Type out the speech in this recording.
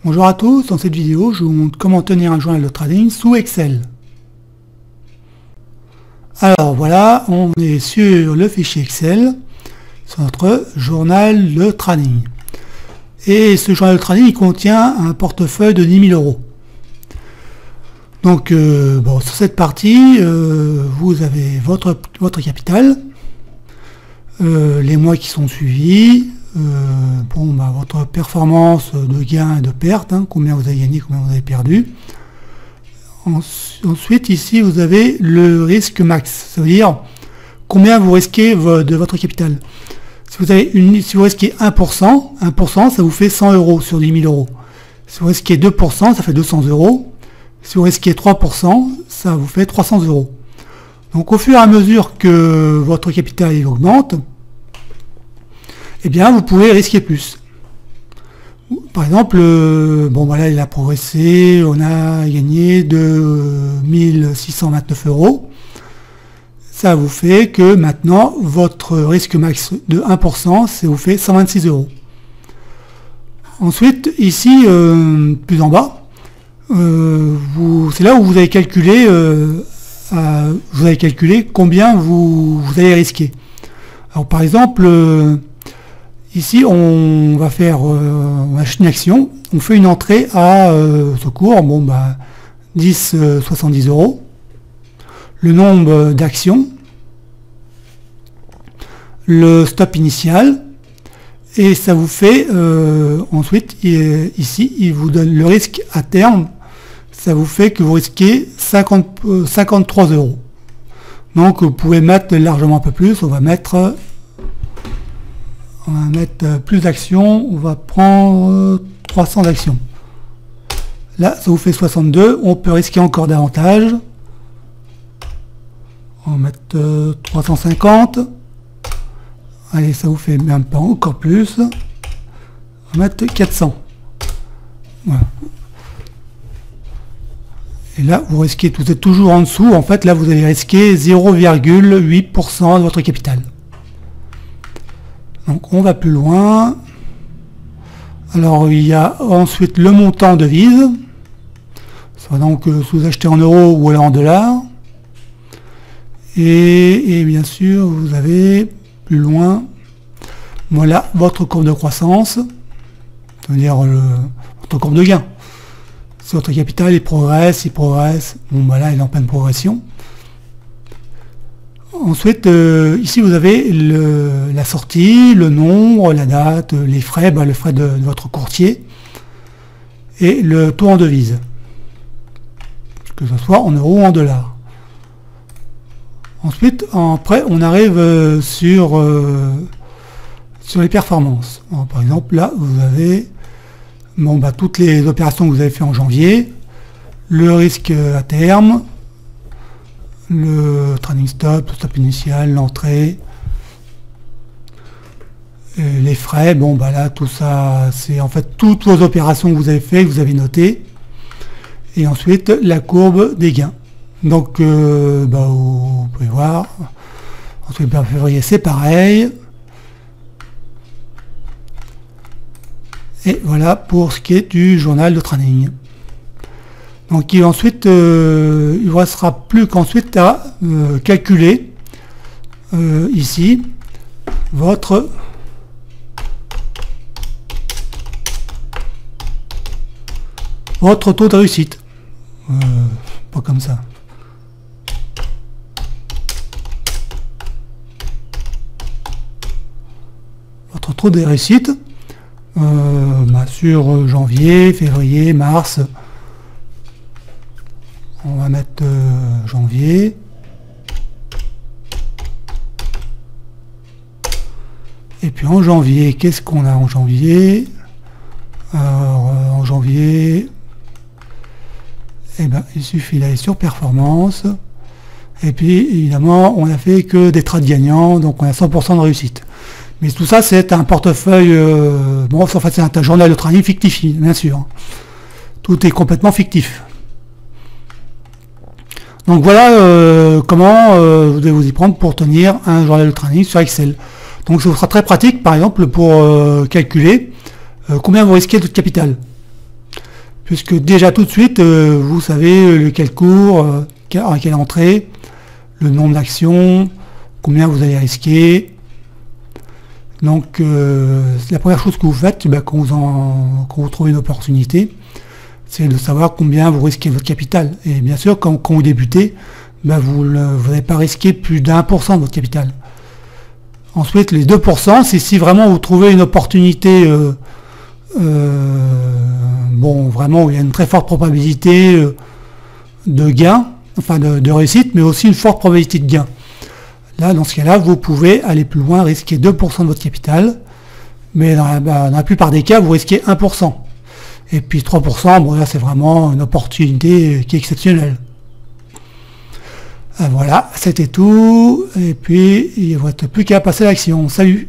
Bonjour à tous, dans cette vidéo je vous montre comment tenir un journal de trading sous Excel. Alors voilà, on est sur le fichier Excel, sur notre journal de trading. Et ce journal de trading il contient un portefeuille de 10 000 euros. Donc bon, sur cette partie, vous avez votre capital, les mois qui sont suivis, votre performance de gain et de perte, combien vous avez gagné, combien vous avez perdu. Ensuite, ici, vous avez le risque max, ça veut dire combien vous risquez de votre capital. Si vous risquez 1%, ça vous fait 100 euros sur 10 000 euros. Si vous risquez 2%, ça fait 200 euros. Si vous risquez 3%, ça vous fait 300 euros. Donc au fur et à mesure que votre capital augmente, eh bien vous pouvez risquer plus. Par exemple, voilà, il a progressé, on a gagné de 1629 euros. Ça vous fait que maintenant, votre risque max de 1%, ça vous fait 126 euros. Ensuite, ici, plus en bas, c'est là où vous avez calculé, combien vous allez risquer. Alors par exemple, ici on va acheter une action, on fait une entrée à secours, 70 euros, le nombre d'actions, le stop initial, et ça vous fait ensuite, ici il vous donne le risque à terme, ça vous fait que vous risquez 53 euros. Donc vous pouvez mettre largement un peu plus, on va mettre plus d'actions, on va prendre 300 d'actions. Là ça vous fait 62, on peut risquer encore davantage. On va mettre 350. Allez, ça vous fait même pas encore plus. On va mettre 400. Voilà. Et là, vous risquez, vous êtes toujours en dessous. En fait, là, vous allez risquer 0,8% de votre capital. Donc, on va plus loin. Alors, il y a ensuite le montant de devise. Soit donc, si vous achetez en euros ou alors en dollars. Et bien sûr, vous avez plus loin, voilà votre courbe de croissance, c'est-à-dire votre courbe de gain. Si votre capital il progresse, là il est en pleine progression. Ensuite, ici vous avez la sortie, le nombre, la date, les frais, le frais de votre courtier et le taux en devise, que ce soit en euros ou en dollars. Ensuite, après, on arrive sur les performances. Alors, par exemple, là, vous avez toutes les opérations que vous avez fait en janvier, le risque à terme, le trading stop, le stop initial, l'entrée, les frais. Là, tout ça, c'est en fait toutes vos opérations que vous avez fait, que vous avez notées. Et ensuite, la courbe des gains. Donc, vous pouvez voir, ensuite, février, c'est pareil. Et voilà pour ce qui est du journal de trading. Donc, ensuite, il ne vous restera plus qu'ensuite à calculer ici votre taux de réussite. Pas comme ça. Votre taux de réussite sur janvier, février, mars. On va mettre janvier. Et puis en janvier, qu'est-ce qu'on a en janvier? Alors, en janvier, il suffit d'aller sur performance. Et puis évidemment, on n'a fait que des trades gagnants, donc on a 100% de réussite. Mais tout ça, c'est un portefeuille, en fait, c'est un journal de trading fictif, bien sûr. Tout est complètement fictif. Donc voilà comment vous devez vous y prendre pour tenir un journal de trading sur Excel. Donc ce sera très pratique, par exemple, pour calculer combien vous risquez de capital. puisque déjà tout de suite, vous savez lequel cours, à quelle entrée, le nombre d'actions, combien vous allez risquer. Donc la première chose que vous faites, quand vous trouvez une opportunité, c'est de savoir combien vous risquez votre capital. Et bien sûr, quand vous débutez, vous n'allez pas risquer plus d'1% de votre capital. Ensuite, les 2%, c'est si vraiment vous trouvez une opportunité, vraiment où il y a une très forte probabilité de gain, enfin de réussite, mais aussi une forte probabilité de gain. Là, dans ce cas-là, vous pouvez aller plus loin, risquer 2% de votre capital, mais dans la plupart des cas, vous risquez 1%. Et puis 3%, là, c'est vraiment une opportunité qui est exceptionnelle. Voilà, c'était tout. Et puis, il ne vous reste plus qu'à passer à l'action. Salut!